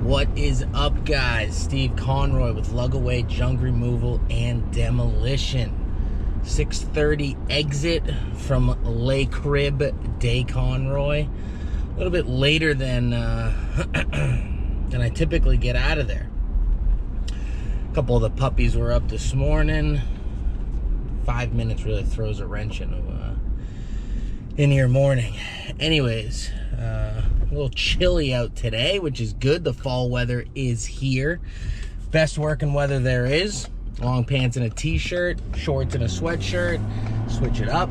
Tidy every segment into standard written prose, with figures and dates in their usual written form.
What is up, guys? Steve Conroy with Lugaway Junk Removal and Demolition. 6:30 exit from Lake Crib de Conroy. A little bit later than I typically get out of there. A couple of the puppies were up this morning. 5 minutes really throws a wrench in your morning. Anyways, a little chilly out today, which is good. The fall weather is here. Best working weather there is. Long pants and a t-shirt, shorts and a sweatshirt. Switch it up.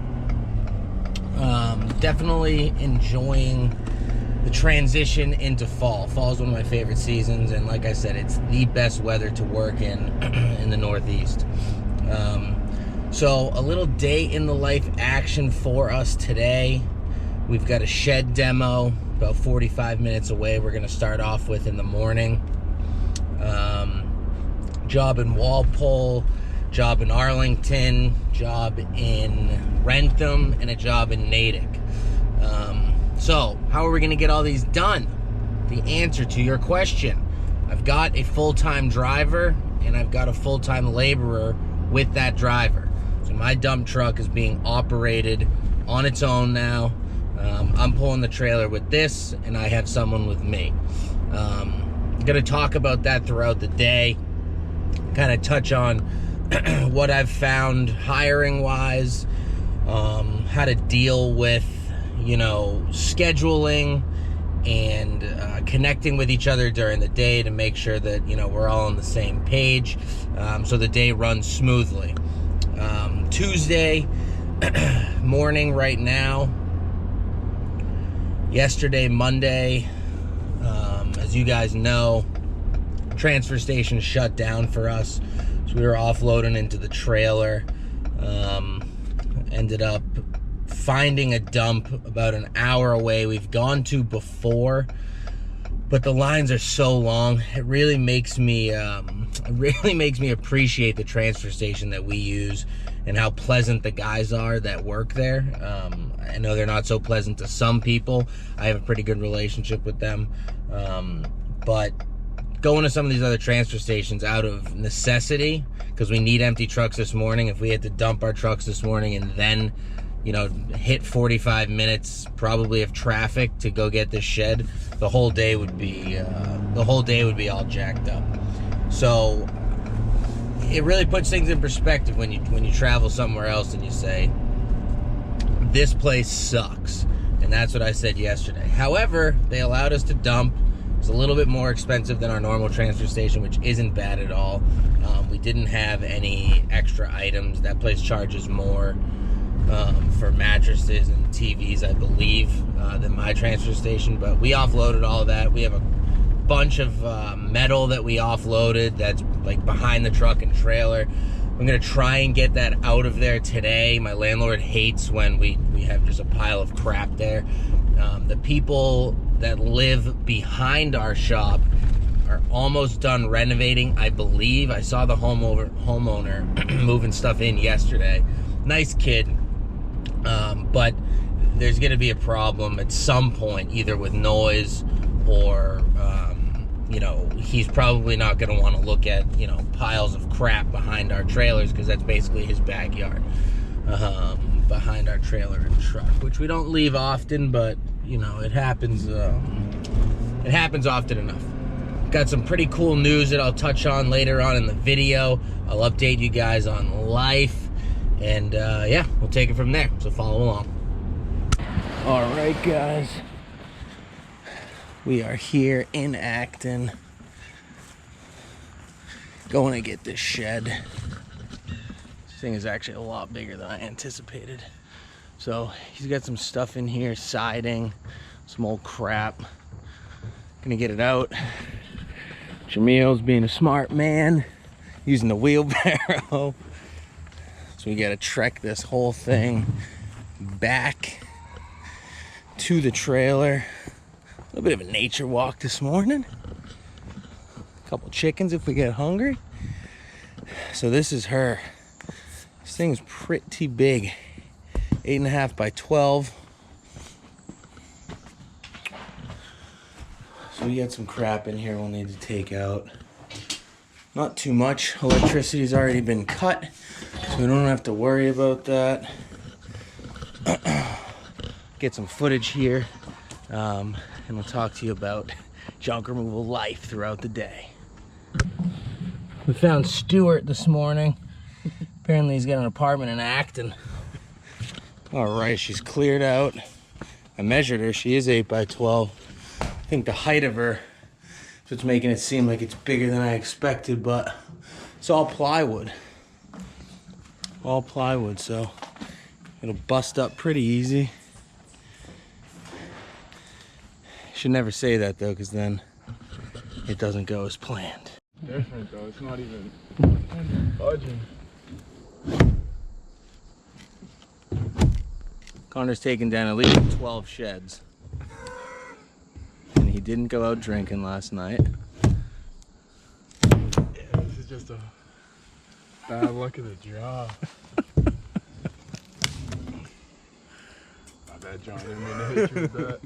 Definitely enjoying the transition into fall. Fall is one of my favorite seasons, and like I said, it's the best weather to work in the Northeast. So a little day in the life action for us today. We've got a shed demo about 45 minutes away we're going to start off with in the morning. Job in Walpole, job in Arlington, job in Rentham, and a job in Natick. So how are we going to get all these done? The answer to your question: I've got a full-time driver and I've got a full-time laborer with that driver. So my dump truck is being operated on its own now. I'm pulling the trailer with this, and I have someone with me. I'm going to talk about that throughout the day, kind of touch on what I've found hiring-wise, how to deal with, scheduling and connecting with each other during the day to make sure that, we're all on the same page, so the day runs smoothly. Tuesday morning right now. Yesterday, Monday, as you guys know, transfer station shut down for us, so we were offloading into the trailer. Ended up finding a dump about an hour away. We've gone to before, but the lines are so long. It really makes me appreciate the transfer station that we use and how pleasant the guys are that work there. I know they're not so pleasant to some people. I have a pretty good relationship with them. But going to some of these other transfer stations out of necessity, because we need empty trucks this morning. If we had to dump our trucks this morning and then, hit 45 minutes probably of traffic to go get this shed, the whole day would be all jacked up. So it really puts things in perspective when you travel somewhere else and you say, this place sucks. And that's what I said yesterday. However, they allowed us to dump. It's a little bit more expensive than our normal transfer station, which isn't bad at all. We didn't have any extra items. That place charges more for mattresses and TVs, I believe, than my transfer station. But we offloaded all of that. We have a bunch of metal that we offloaded that's like behind the truck and trailer. I'm gonna try and get that out of there today. My landlord hates when we have just a pile of crap there. The people that live behind our shop are almost done renovating, I believe. I saw the homeowner moving stuff in yesterday. Nice kid, but there's gonna be a problem at some point, either with noise or he's probably not going to want to look at, piles of crap behind our trailers, because that's basically his backyard, behind our trailer and truck, which we don't leave often, but, it happens often enough. Got some pretty cool news that I'll touch on later on in the video. I'll update you guys on life, and, we'll take it from there, so follow along. All right, guys. We are here in Acton, going to get this shed. This thing is actually a lot bigger than I anticipated. So he's got some stuff in here, siding, some old crap. Gonna get it out. Jamil's being a smart man, using the wheelbarrow. So we gotta trek this whole thing back to the trailer. A little bit of a nature walk this morning. A couple chickens if we get hungry. So this is her. This thing's pretty big. 8.5 by 12. So So we got some crap in here we'll need to take out. Not too much. Electricity's already been cut, so we don't have to worry about that. Get some footage here, and we'll talk to you about junk removal life throughout the day. We found Stuart this morning. Apparently he's got an apartment in Acton. All right, she's cleared out. I measured her. She is 8 by 12. I think the height of her is what's making it seem like it's bigger than I expected, but it's all plywood. All plywood, so it'll bust up pretty easy. Should never say that though, because then it doesn't go as planned. Different though, it's not even budging. Connor's taken down at least 12 sheds. And he didn't go out drinking last night. Yeah, this is just a bad luck of the draw. My bad, John. I didn't mean to hit you with that.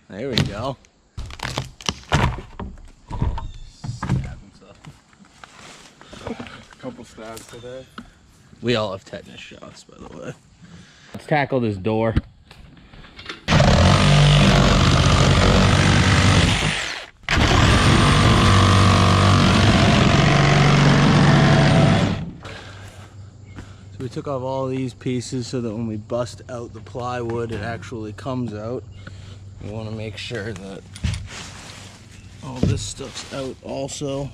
There we go. Stab himself. A couple stabs today. We all have tetanus shots, by the way. Let's tackle this door. So we took off all these pieces so that when we bust out the plywood, it actually comes out. We want to make sure that all this stuff's out also.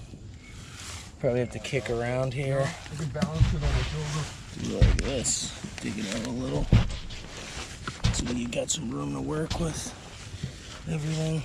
Probably have to kick around here. I can balance it on the shoulder. Do like this. Dig it out a little. So you got some room to work with. Everything.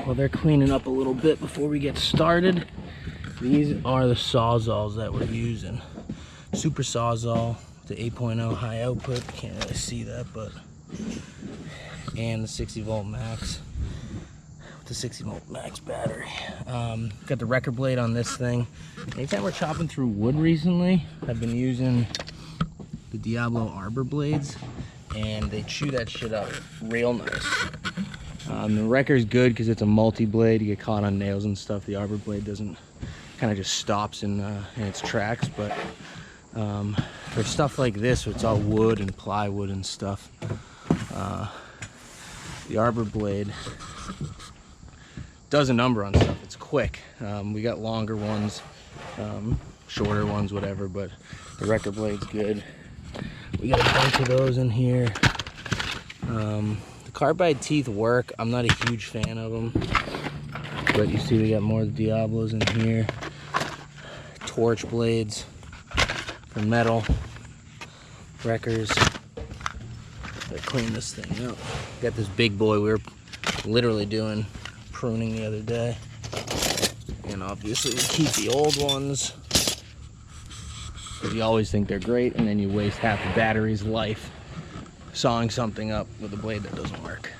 Well, they're cleaning up a little bit before we get started. These are the Sawzalls that we're using. Super Sawzall, the 8.0 high output. Can't really see that, but and the 60 volt max. With the 60 volt max battery. Got the wrecker blade on this thing. Anytime we're chopping through wood recently, I've been using the Diablo arbor blades, and they chew that shit up real nice. The wrecker's good because it's a multi-blade. You get caught on nails and stuff. The arbor blade doesn't, kind of just stops in its tracks. But for stuff like this, where it's all wood and plywood and stuff, the arbor blade does a number on stuff. It's quick. We got longer ones, shorter ones, whatever, but the wrecker blade's good. We got a bunch of those in here. Carbide teeth work. I'm not a huge fan of them, but you see we got more of the Diablos in here. Torch blades for metal. Wreckers. Gotta clean this thing up. Got this big boy we were literally doing pruning the other day. And obviously we keep the old ones, because you always think they're great and then you waste half the battery's life sawing something up with a blade that doesn't work.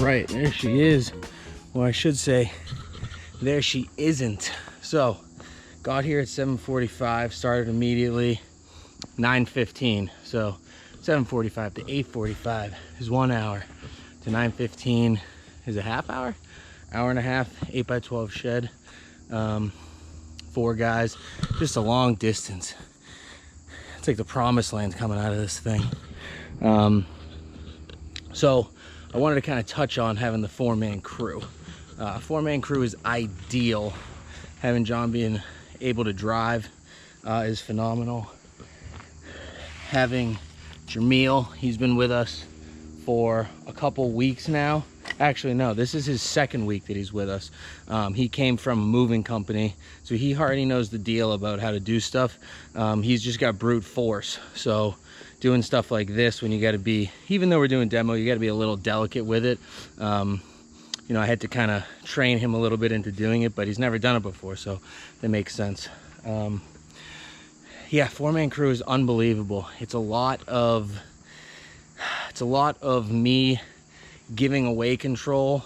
right, there she is. Or I should say, there she isn't. So, got here at 7:45, started immediately, 9:15. So, 7:45 to 8:45 is 1 hour, to 9:15 is a half hour, hour and a half, 8x12 shed. 4 guys, just a long distance. It's like the promised land coming out of this thing. So I wanted to kind of touch on having the 4-man crew. 4-man crew is ideal. Having John being able to drive is phenomenal. Having Jameel, he's been with us for a couple weeks now. Actually, no, this is his 2nd week that he's with us. He came from a moving company, so he already knows the deal about how to do stuff. He's just got brute force. So doing stuff like this, when you got to be, even though we're doing demo, you got to be a little delicate with it. You know, I had to kind of train him a little bit into doing it, but he's never done it before, so that makes sense. Yeah, 4-man crew is unbelievable. It's a lot of me giving away control,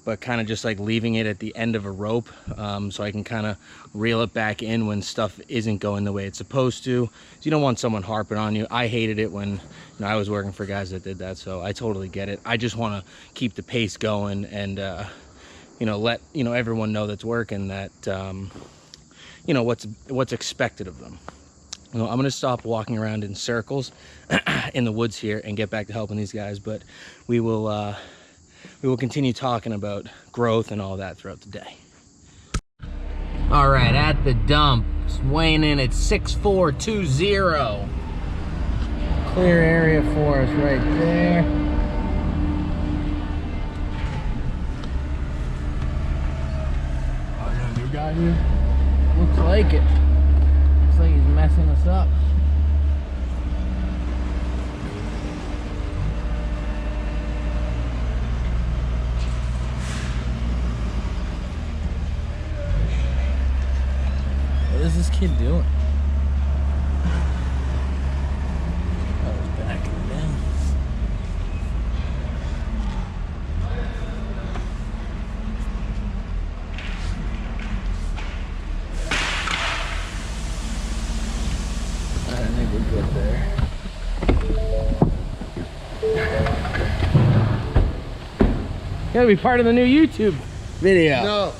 but kind of just like leaving it at the end of a rope, so I can kind of reel it back in when stuff isn't going the way it's supposed to. So you don't want someone harping on you. I hated it when, you know, I was working for guys that did that, so I totally get it. I just want to keep the pace going and you know, let, you know, everyone know that's working that you know what's expected of them. You know, I'm gonna stop walking around in circles in the woods here and get back to helping these guys, but we will continue talking about growth and all that throughout the day. All right, at the dump, it's weighing in at 6,420. Clear area for us right there. Oh, you got a new guy here? Looks like it. Looks like he's messing us up. What is this kid doing? Oh, he's backing down. I think we're good there. Gotta be part of the new YouTube video. No.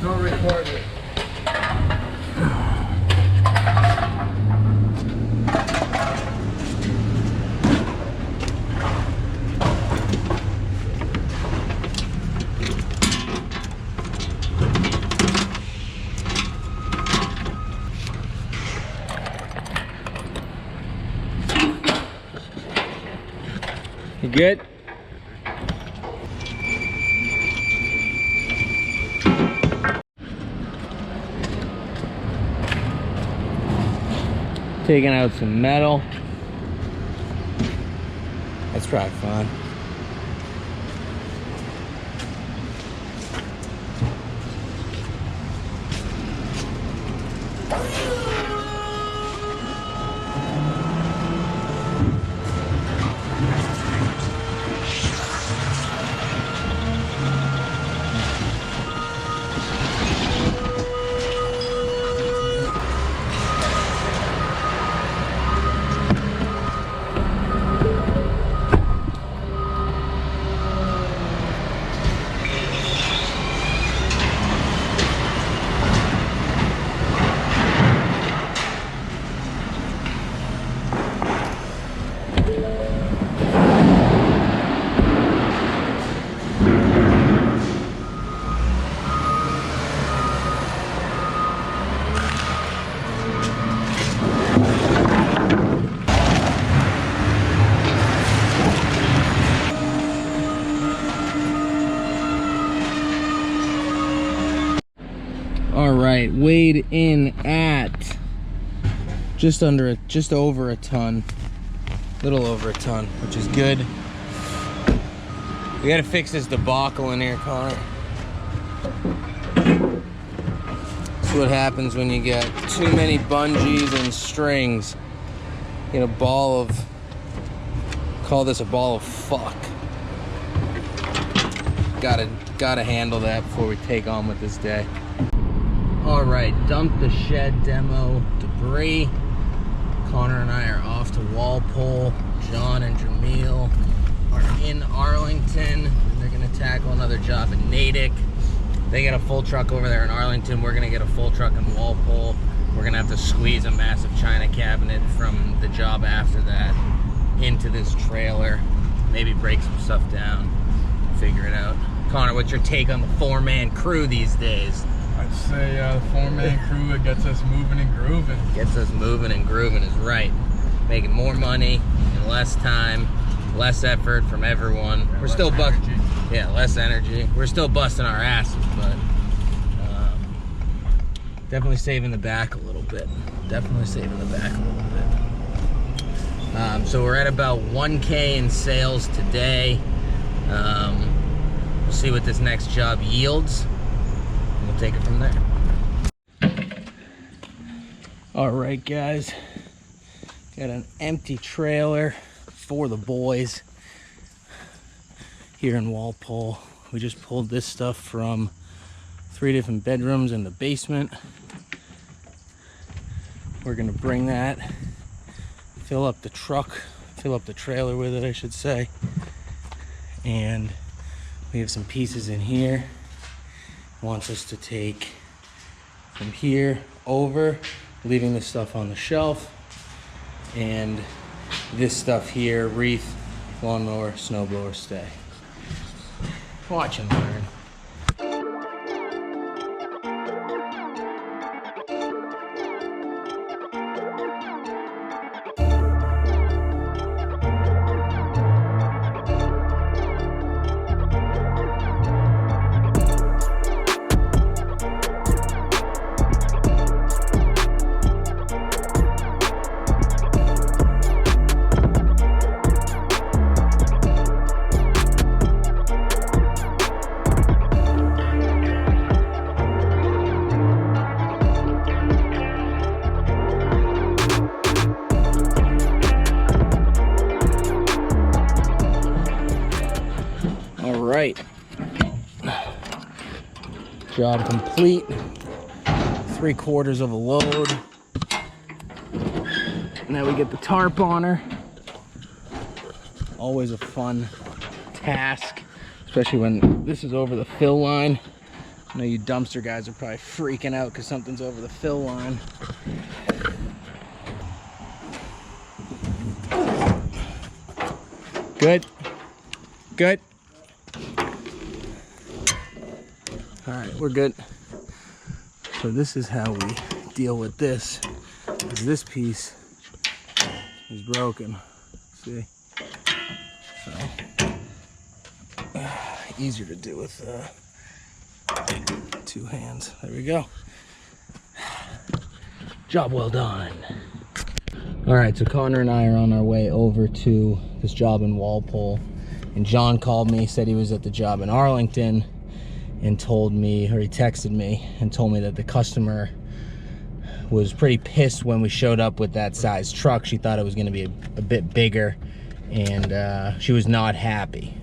Don't record it. You good? Taking out some metal. That's probably fun. All right, weighed in at just over a ton, little over a ton, which is good. We gotta fix this debacle in here, Connor. That's what happens when you get too many bungees and strings. You get a ball of, call this a ball of fuck. Gotta handle that before we take on with this day. All right, dump the shed demo debris. Connor and I are off to Walpole. John and Jamil are in Arlington. They're gonna tackle another job in Natick. They get a full truck over there in Arlington. We're gonna get a full truck in Walpole. We're gonna have to squeeze a massive china cabinet from the job after that into this trailer. Maybe break some stuff down, figure it out. Connor, what's your take on the 4-man crew these days? I'd say the 4-man crew, it gets us moving and grooving. Gets us moving and grooving is right. Making more money in less time, less effort from everyone. We're still busting. Yeah, less energy. We're still busting our asses, but definitely saving the back a little bit. Definitely saving the back a little bit. So we're at about 1K in sales today. We'll see what this next job yields. We'll take it from there. All right, guys. Got an empty trailer for the boys here in Walpole. We just pulled this stuff from 3 different bedrooms in the basement. We're gonna bring that, fill up the trailer with it, I should say. And we have some pieces in here. Wants us to take from here over, leaving this stuff on the shelf. And this stuff here, wreath, lawnmower, snowblower, stay. Watch and learn. Right, job complete. 3/4 of a load. Now we get the tarp on her. Always a fun task, especially when this is over the fill line. I know you dumpster guys are probably freaking out because something's over the fill line. Good, good. All right, we're good. So this is how we deal with this. This piece is broken. See? So easier to do with 2 hands. There we go. Job well done. All right, so Connor and I are on our way over to this job in Walpole, and John called me, said he was at the job in Arlington, and told me, or he texted me and told me that the customer was pretty pissed when we showed up with that size truck. She thought it was gonna be a bit bigger, and she was not happy.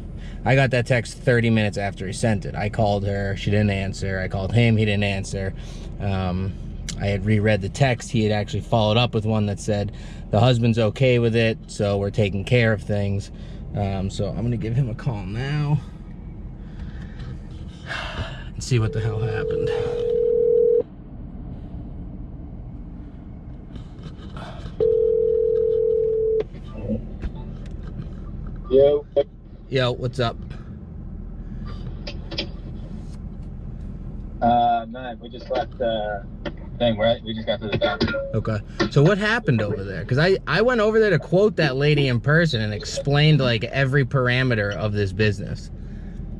I got that text 30 minutes after he sent it. I called her, she didn't answer. I called him, he didn't answer. I had reread the text. He had actually followed up with one that said, the husband's okay with it, so we're taking care of things. So I'm gonna give him a call now and see what the hell happened. Yo. Yo, what's up? Man, we just left the thing, right? We just got to the dock. Okay. So what happened over there? Because I went over there to quote that lady in person and explained like every parameter of this business.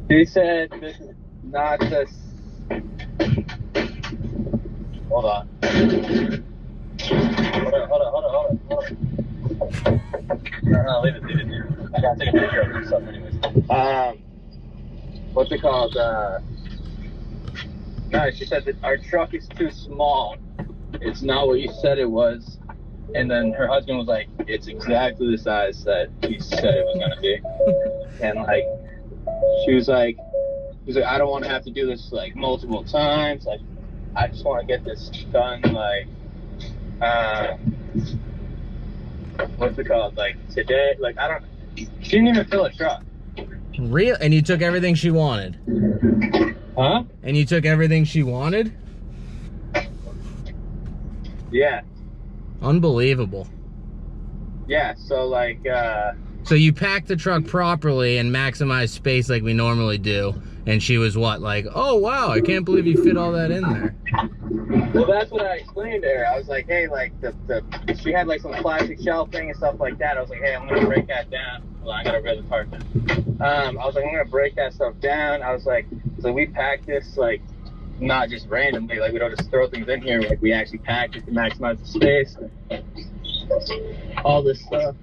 He said this is not just... Hold on. Hold on. No, leave it. I gotta take a picture of this stuff anyways. What's it called? No, she said that our truck is too small. It's not what you said it was. And then her husband was like, it's exactly the size that he said it was gonna be. And like, she was like, He's like, I don't want to have to do this like multiple times. Like, I just want to get this done. Like, what's it called? Like today. Like, I don't. She didn't even fill a truck. Real? And you took everything she wanted? Huh? And you took everything she wanted? Yeah. Unbelievable. Yeah. So like. So you packed the truck properly and maximized space like we normally do, and she was what, like, oh wow, I can't believe you fit all that in there. Well, that's what I explained to her. I was like, hey, like she had like some plastic shelving and stuff like that. I was like, hey, I'm gonna break that down. Well, I gotta rip the part down. I was like, I'm gonna break that stuff down. I was like, so we packed this like not just randomly, like we don't just throw things in here. Like we actually packed it to maximize the space. All this stuff.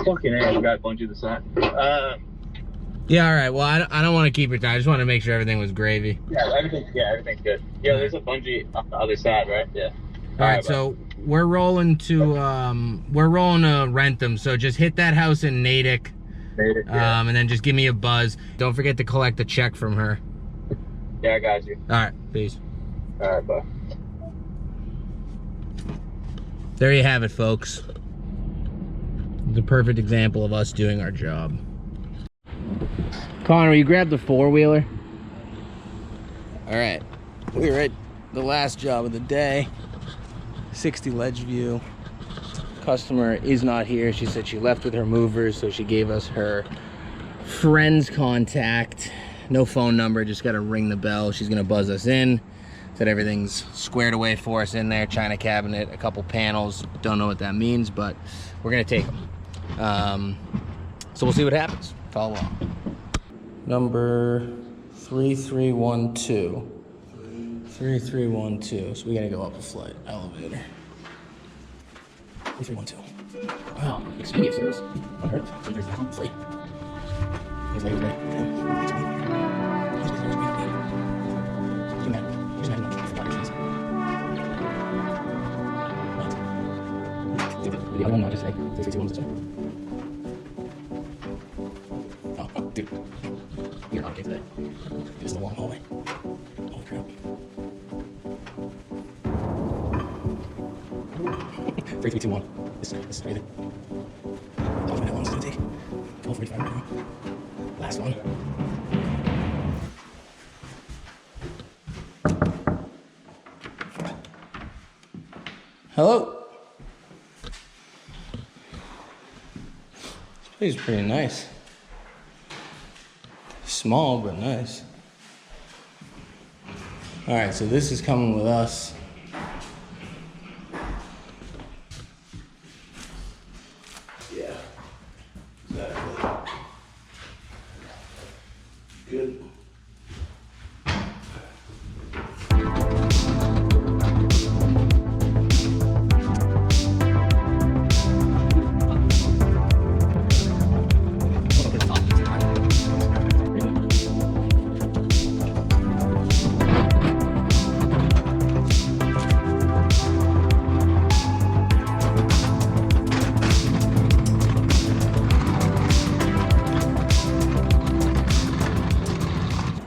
Fucking hell, I got a bunch of the side. Yeah, all right. Well, I don't want to keep your time. I just want to make sure everything was gravy. Yeah, everything's good. Yeah, there's a bungee on the other side, right? Yeah. All right, so we're rolling to rent them. So just hit that house in Natick, yeah. and then just give me a buzz. Don't forget to collect the check from her. Yeah, I got you. All right, peace. All right, bye. There you have it, folks. The perfect example of us doing our job. Conroy, you grabbed the four-wheeler. All right, we're at the last job of the day. 60 Ledgeview. Customer is not here. She said she left with her movers, so she gave us her friend's contact. No phone number, just gotta ring the bell. She's gonna buzz us in. Said everything's squared away for us in there. China cabinet, a couple panels. Don't know what that means, but we're gonna take them. So we'll see what happens. Follow along. Number 3312. 3312. So we gotta go up a flight. Elevator. 3312. Wow, Expedia service. On Earth. 3313. He's like, okay. The other one, I'll just say 3321. Oh, dude. You're not okay today. This is a long hallway. Holy crap. 3321. This is crazy. How long is it gonna take? 12:45 right now. Last one. Hello. This place is pretty nice. Small, but nice. All right, so this is coming with us. Yeah, exactly. Good.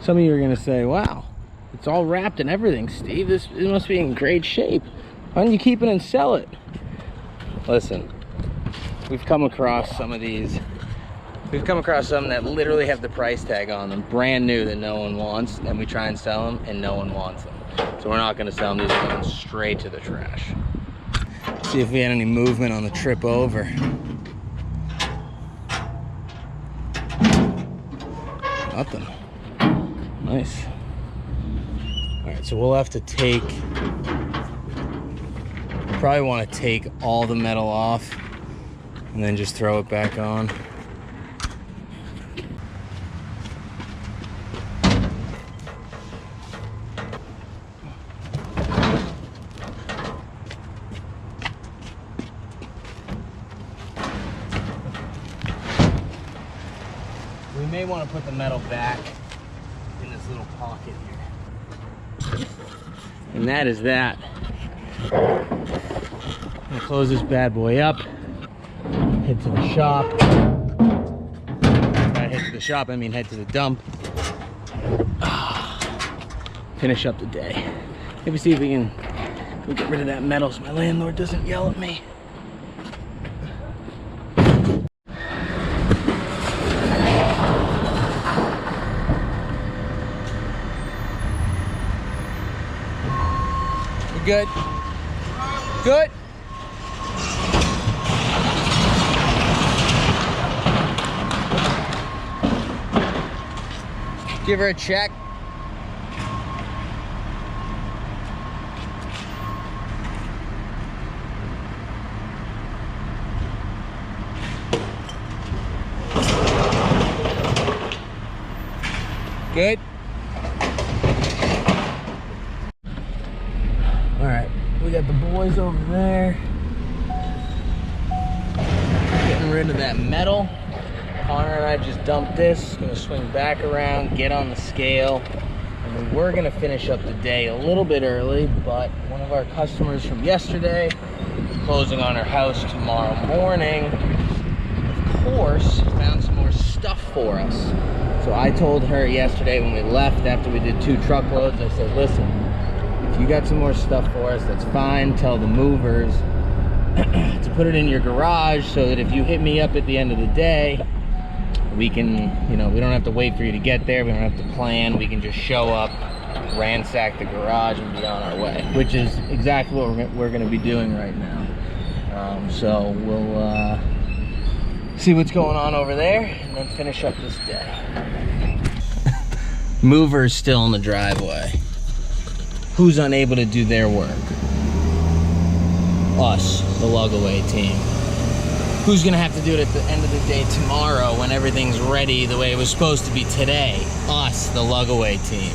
Some of you are gonna say, wow, it's all wrapped and everything, Steve. It must be in great shape. Why don't you keep it and sell it? Listen, we've come across some of these. We've come across some that literally have the price tag on them, brand new, that no one wants, and we try and sell them and no one wants them. So we're not gonna sell them. These are going straight to the trash. See if we had any movement on the trip over. Nothing. Nice. All right, so we'll have to take, probably want to take all the metal off and then just throw it back on. We may want to put the metal back in this little pocket here. And that is that. I'm gonna close this bad boy up, head to the shop. By head to the shop, I mean head to the dump. finish up the day. Maybe see if we can get rid of that metal so my landlord doesn't yell at me. We're good. Good. Give her a check. Good. All right, we got the boys over there. Getting rid of that metal. Connor and I just dumped this. Gonna swing back around, get on the scale, and we were gonna finish up the day a little bit early, but one of our customers from yesterday is closing on her house tomorrow morning. Of course, found some more stuff for us. So I told her yesterday when we left after we did 2 truckloads, I said, listen, if you got some more stuff for us, that's fine. Tell the movers to put it in your garage so that if you hit me up at the end of the day, we can, you know, we don't have to wait for you to get there. We don't have to plan. We can just show up, ransack the garage, and be on our way, which is exactly what we're going to be doing right now. So we'll see what's going on over there and then finish up this day. Mover's still in the driveway. Who's unable to do their work? Us, the Lugaway team. Who's gonna have to do it at the end of the day tomorrow when everything's ready the way it was supposed to be today? Us, the Lugaway team.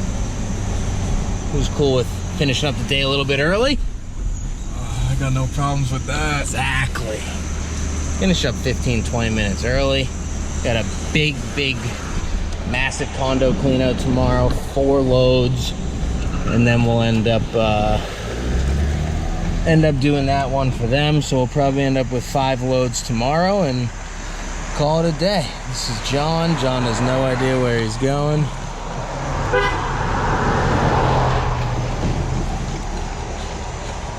Who's cool with finishing up the day a little bit early? I got no problems with that. Exactly. Finish up 15-20 minutes early. Got a big massive condo clean out tomorrow, 4 loads, and then we'll end up doing that one for them. So we'll probably end up with 5 loads tomorrow and call it a day. This is John. John has no idea where he's going.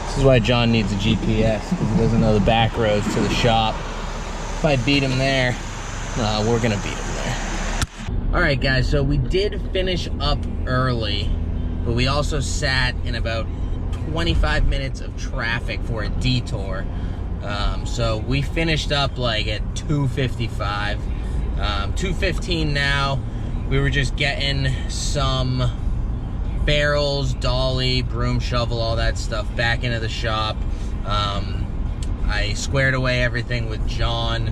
This is why John needs a GPS, because he doesn't know the back roads to the shop. If I beat him there, we're gonna beat him there. All right, guys, so we did finish up early, but we also sat in about 25 minutes of traffic for a detour. So we finished up like at 2:55, 2:15 now. We were just getting some barrels, dolly, broom, shovel, all that stuff back into the shop. I squared away everything with John,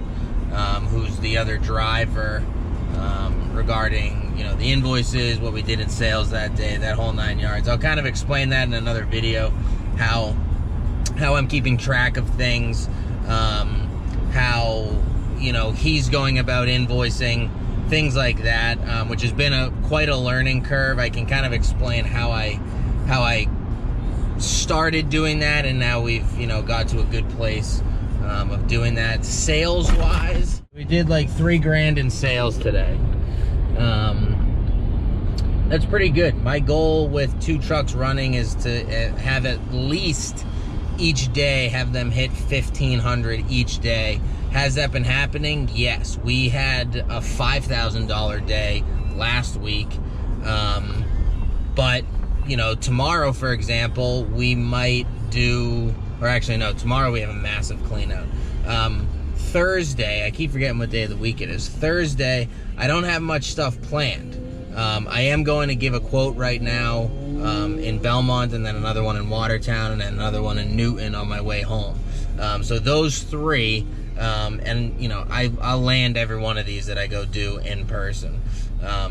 who's the other driver, regarding, you know, the invoices, what we did in sales that day, that whole 9 yards. I'll kind of explain that in another video, how I'm keeping track of things, how, you know, he's going about invoicing, things like that, which has been quite a learning curve. I can kind of explain how I started doing that, and now we've, you know, got to a good place of doing that. Sales wise, we did like $3 grand in sales today. That's pretty good. My goal with 2 trucks running is to have at least each day have them hit 1,500 each day. Has that been happening? Yes. We had a $5,000 day last week, but you know, tomorrow, for example, we might do, or actually no, tomorrow we have a massive clean out. Thursday, I keep forgetting what day of the week it is. Thursday, I don't have much stuff planned. I am going to give a quote right now in Belmont, and then another one in Watertown, and then another one in Newton on my way home. So those 3, and you know, I'll land every one of these that I go do in person.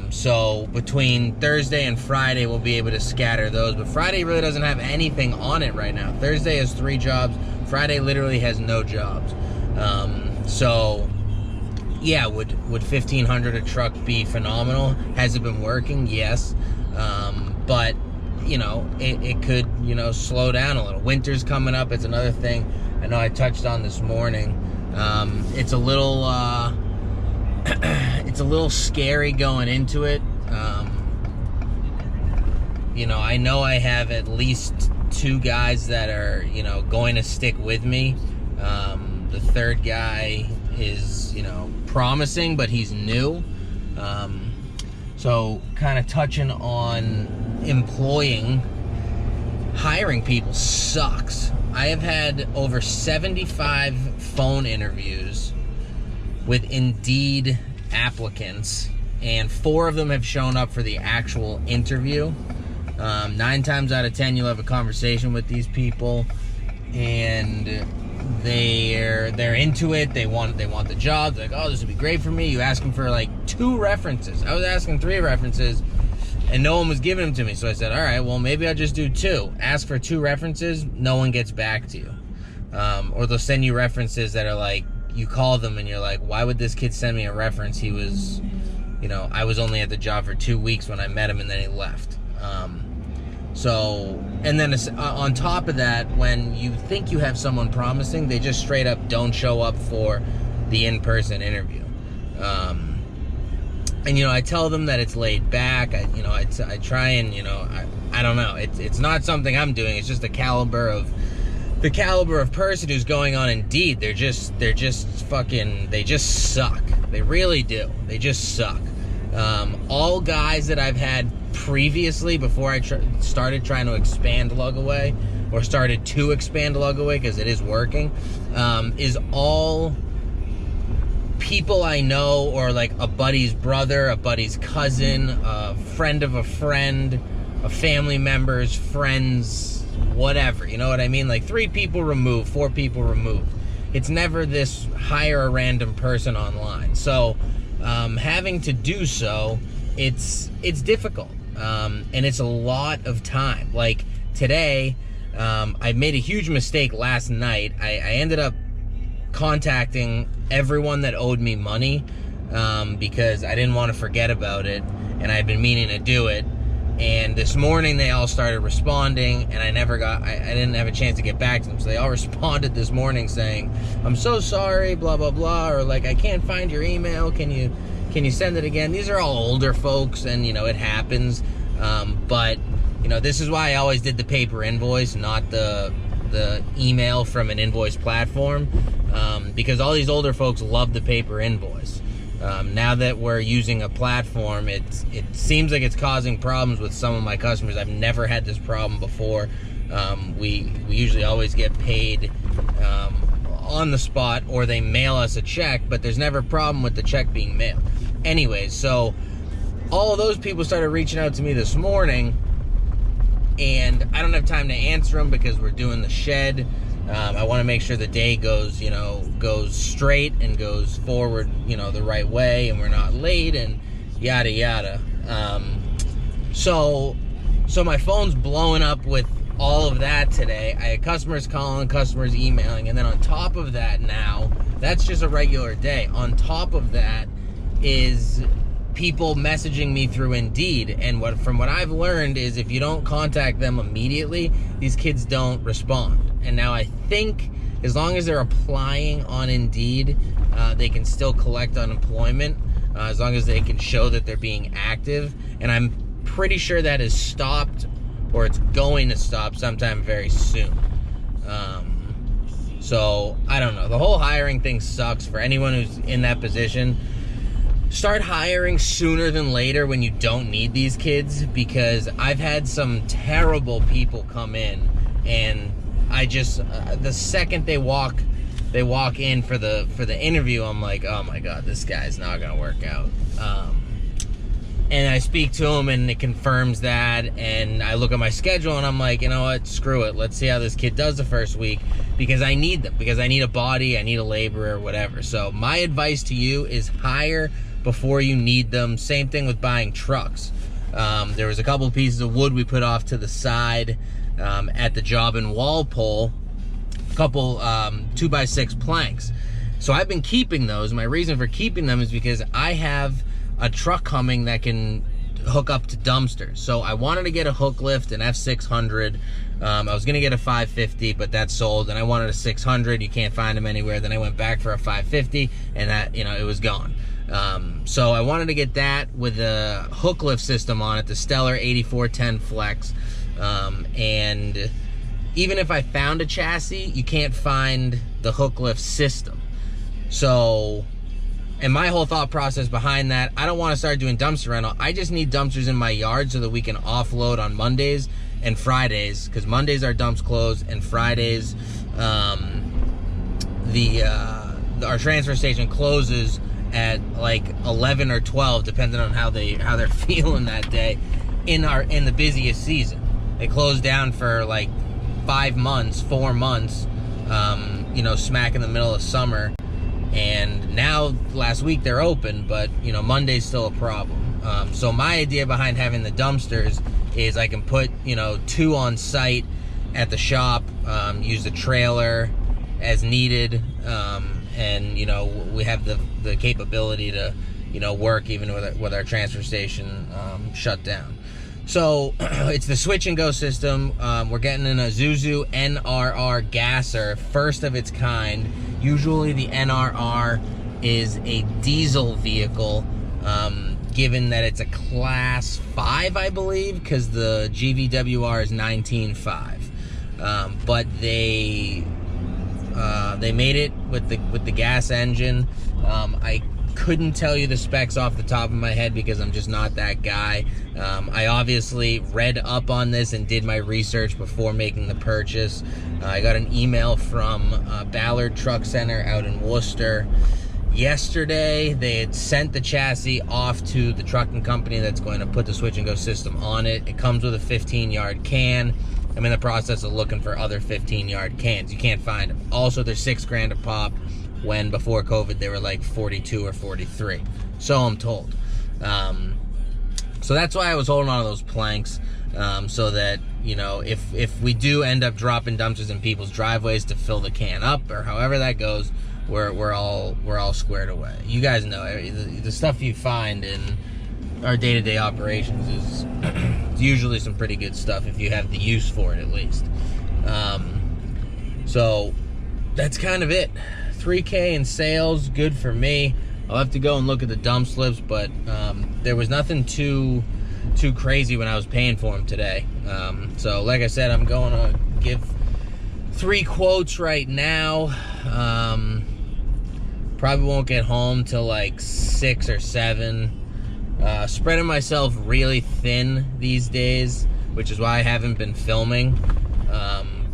So between Thursday and Friday, we'll be able to scatter those. But Friday really doesn't have anything on it right now. Thursday has 3 jobs. Friday literally has no jobs. So yeah, would 1,500 a truck be phenomenal? Has it been working? Yes. But you know, it could, you know, slow down a little. Winter's coming up. It's another thing I know I touched on this morning. It's a little it's a little scary going into it. you know, I know I have at least 2 guys that are, you know, going to stick with me. The third guy is, you know, promising, but he's new. So kind of touching on hiring people sucks. I have had over 75 phone interviews with Indeed applicants, and 4 of them have shown up for the actual interview. 9 times out of 10, you'll have a conversation with these people, and they're into it. They want the job. They're like, oh, this would be great for me. You ask them for like 2 references. I was asking 3 references, and no one was giving them to me. So I said, all right, well, maybe I'll just do 2. Ask for 2 references. No one gets back to you. Or they'll send you references that are like, you call them and you're like, why would this kid send me a reference? He was, you know, I was only at the job for 2 weeks when I met him, and then he left. And then on top of that, when you think you have someone promising, they just straight up don't show up for the in-person interview. And, you know, I tell them that it's laid back. I try and, you know, I don't know. It's not something I'm doing. It's just the caliber of person who's going on Indeed. They just suck. They really do. They just suck. All guys that I've had previously, before I started trying to expand Lugaway, or started to expand Lugaway because it is working, is all people I know, or like a buddy's brother, a buddy's cousin, a friend of a friend, a family member's friends, whatever, you know what I mean? Like 3 people removed, 4 people removed. It's never this hire a random person online. So having to do so, it's difficult, and it's a lot of time. Like today, I made a huge mistake last night. I ended up contacting everyone that owed me money, because I didn't want to forget about it, and I'd been meaning to do it. And this morning they all started responding, and I didn't have a chance to get back to them. So they all responded this morning saying, I'm so sorry, blah, blah, blah, or like, I can't find your email. Can you send it again? These are all older folks, and, you know, it happens. But, you know, this is why I always did the paper invoice, not the email from an invoice platform, because all these older folks love the paper invoice. Now that we're using a platform, it seems like it's causing problems with some of my customers. I've never had this problem before. We usually always get paid on the spot, or they mail us a check, but there's never a problem with the check being mailed. Anyways, so all of those people started reaching out to me this morning, and I don't have time to answer them because we're doing the shed. I want to make sure the day goes straight and goes forward, you know, the right way, and we're not late, and yada yada. So my phone's blowing up with all of that today. I had customers calling, customers emailing, and then on top of that, now that's just a regular day. On top of that is people messaging me through Indeed, and from what I've learned is if you don't contact them immediately, these kids don't respond. And now I think as long as they're applying on Indeed, they can still collect unemployment, as long as they can show that they're being active. And I'm pretty sure that has stopped, or it's going to stop sometime very soon. So I don't know. The whole hiring thing sucks for anyone who's in that position. Start hiring sooner than later when you don't need these kids, because I've had some terrible people come in, and I just the second they walk in for the interview, I'm like, oh my god, this guy's not gonna work out. And I speak to him, and it confirms that, and I look at my schedule, and I'm like, you know what, screw it, let's see how this kid does the first week, because I need them, because I need a body, I need a laborer, whatever. So my advice to you is hire before you need them. Same thing with buying trucks. There was a couple of pieces of wood we put off to the side at the job in Walpole, a couple 2x6 planks. So I've been keeping those. My reason for keeping them is because I have a truck coming that can hook up to dumpsters. So I wanted to get a hook lift, an F600. I was gonna get a 550, but that's sold, and I wanted a 600. You can't find them anywhere. Then I went back for a 550, and that, you know, it was gone. So I wanted to get that with a hook lift system on it, the Stellar 8410 Flex. And even if I found a chassis, you can't find the hook lift system. So, and my whole thought process behind that, I don't want to start doing dumpster rental. I just need dumpsters in my yard so that we can offload on Mondays and Fridays, because Mondays our dumps close, and Fridays our transfer station closes at like 11 or 12, depending on how they're feeling that day in the busiest season. They close down for like 4 months, smack in the middle of summer. And now, last week, they're open, but, Monday's still a problem. So my idea behind having the dumpsters is I can put, 2 on site at the shop, use the trailer as needed, and, we have the capability to, work even with our transfer station shut down. So it's the switch and go system. We're getting an Isuzu NRR gasser, first of its kind. Usually the NRR is a diesel vehicle, given that it's a class 5, I believe, because the GVWR is 19.5. But they made it with the gas engine. I couldn't tell you the specs off the top of my head because I'm just not that guy. I obviously read up on this and did my research before making the purchase. I got an email from Ballard Truck Center out in Worcester yesterday. They had sent the chassis off to the trucking company that's going to put the switch and go system on it. It comes with a 15-yard can. I'm in the process of looking for other 15-yard cans. You can't find them. Also, they're $6,000 a pop, when before COVID they were like 42 or 43. So I'm told. So that's why I was holding on to those planks, so that, if we do end up dropping dumpsters in people's driveways to fill the can up, or however that goes, we're all squared away. You guys know the stuff you find in our day-to-day operations is usually some pretty good stuff if you have the use for it, at least. So that's kind of it. 3K in sales, good for me. I'll have to go and look at the dump slips, but there was nothing too crazy when I was paying for them today. So like I said, I'm going to give 3 quotes right now. Probably won't get home till like 6 or 7. Spreading myself really thin these days, which is why I haven't been filming.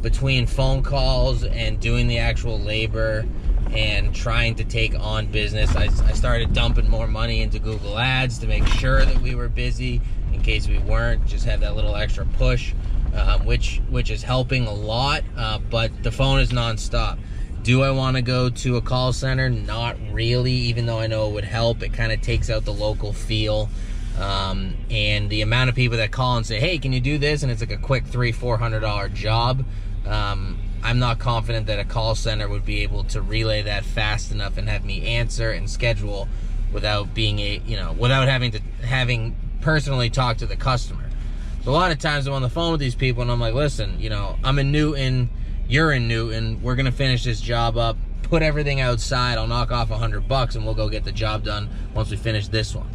Between phone calls and doing the actual labor and trying to take on business, I started dumping more money into Google Ads to make sure that we were busy in case we weren't. Just have that little extra push, which is helping a lot, but the phone is nonstop. Do I want to go to a call center? Not really, even though I know it would help. It kind of takes out the local feel. And the amount of people that call and say, hey, can you do this? And it's like a quick $300-400 job. I'm not confident that a call center would be able to relay that fast enough and have me answer and schedule without being without having personally talk to the customer. So a lot of times I'm on the phone with these people and I'm like, listen, I'm in Newton, you're in Newton, we're gonna finish this job up, put everything outside, I'll knock off $100 and we'll go get the job done once we finish this one.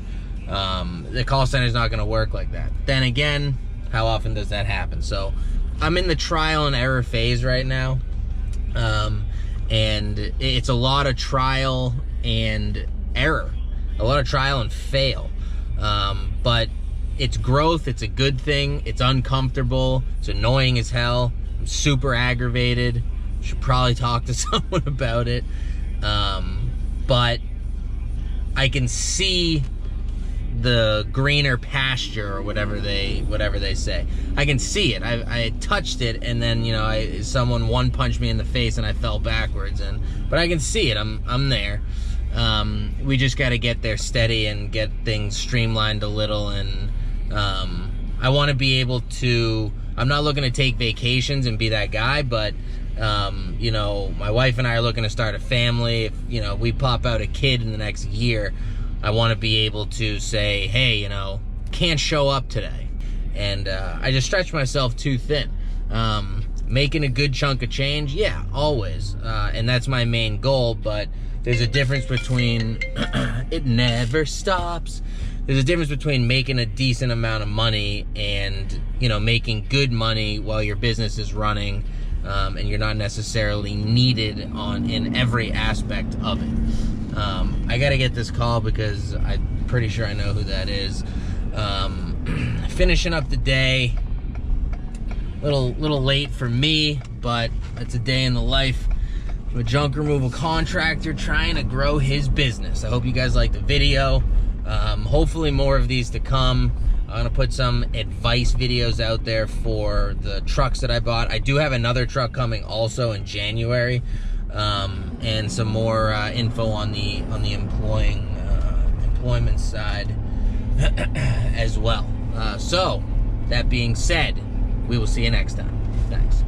The call center is not gonna work like that. Then again, how often does that happen? So I'm in the trial and error phase right now, and it's a lot of trial and error, a lot of trial and fail, but it's growth. It's a good thing. It's uncomfortable. It's annoying as hell. I'm super aggravated. Should probably talk to someone about it, but I can see the greener pasture, or whatever they say. I can see it. I touched it, and then someone one punched me in the face and I fell backwards, but I can see it. I'm there. We just got to get there steady and get things streamlined a little, and I want to be able to, I'm not looking to take vacations and be that guy, but my wife and I are looking to start a family. If we pop out a kid in the next year, I want to be able to say, hey, can't show up today. And I just stretch myself too thin. Making a good chunk of change, yeah, always. And that's my main goal, but There's a difference between, it never stops. There's a difference between making a decent amount of money and, you know, making good money while your business is running, and you're not necessarily needed in every aspect of it. I gotta get this call because I'm pretty sure I know who that is. Finishing up the day, little late for me, but it's a day in the life of a junk removal contractor trying to grow his business. I hope you guys like the video. Hopefully more of these to come. I'm gonna put some advice videos out there for the trucks that I bought. I do have another truck coming also in January, and some more info on the employment side as well. So that being said, we will see you next time. Thanks.